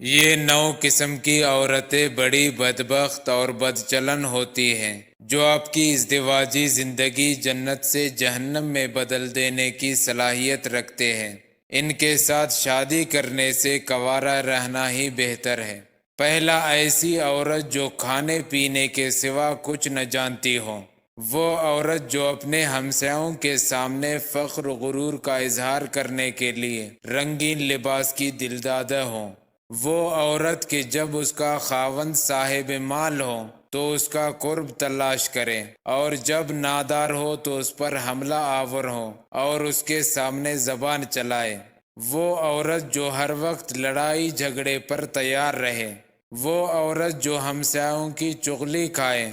یہ 9 قسم کی عورتیں بڑی بدبخت اور بدچلن ہوتی ہیں جو آپ کی ازدواجی زندگی جنت سے جہنم میں بدل دینے کی صلاحیت رکھتے ہیں۔ ان کے ساتھ شادی کرنے سے کنوارا رہنا ہی بہتر ہے۔ پہلا، ایسی عورت جو کھانے پینے کے سوا کچھ نہ جانتی ہو۔ وہ عورت جو اپنے ہمسایوں کے سامنے فخر و غرور کا اظہار کرنے کے لیے رنگین لباس کی دلدادہ ہو۔ وہ عورت کہ جب اس کا خاوند صاحب مال ہو تو اس کا قرب تلاش کرے، اور جب نادار ہو تو اس پر حملہ آور ہو اور اس کے سامنے زبان چلائے۔ وہ عورت جو ہر وقت لڑائی جھگڑے پر تیار رہے۔ وہ عورت جو ہمسایوں کی چغلی کھائے۔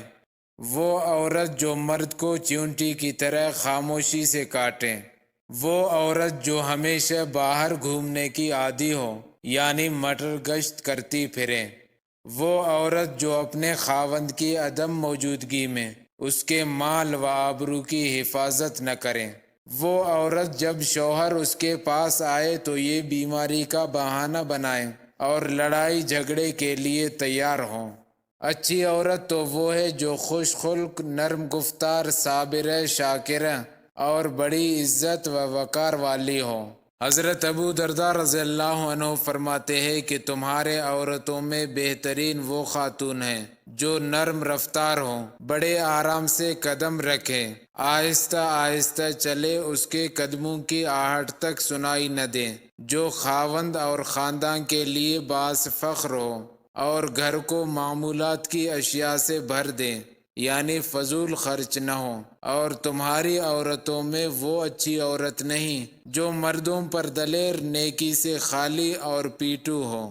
وہ عورت جو مرد کو چیونٹی کی طرح خاموشی سے کاٹے۔ وہ عورت جو ہمیشہ باہر گھومنے کی عادی ہو، یعنی مٹر گشت کرتی پھرے۔ وہ عورت جو اپنے خاوند کی عدم موجودگی میں اس کے مال و آبرو کی حفاظت نہ کرے۔ وہ عورت جب شوہر اس کے پاس آئے تو یہ بیماری کا بہانہ بنائے اور لڑائی جھگڑے کے لیے تیار ہوں۔ اچھی عورت تو وہ ہے جو خوش خلق، نرم گفتار، صابرہ، شاکرہ اور بڑی عزت و وقار والی ہو۔ حضرت ابو درداء رضی اللہ عنہ فرماتے ہیں کہ تمہارے عورتوں میں بہترین وہ خاتون ہیں جو نرم رفتار ہوں، بڑے آرام سے قدم رکھے، آہستہ آہستہ چلے، اس کے قدموں کی آہٹ تک سنائی نہ دے، جو خاوند اور خاندان کے لیے باعث فخر ہو اور گھر کو معمولات کی اشیاء سے بھر دے، یعنی فضول خرچ نہ ہو۔ اور تمہاری عورتوں میں وہ اچھی عورت نہیں جو مردوں پر دلیر، نیکی سے خالی اور پیٹو ہو۔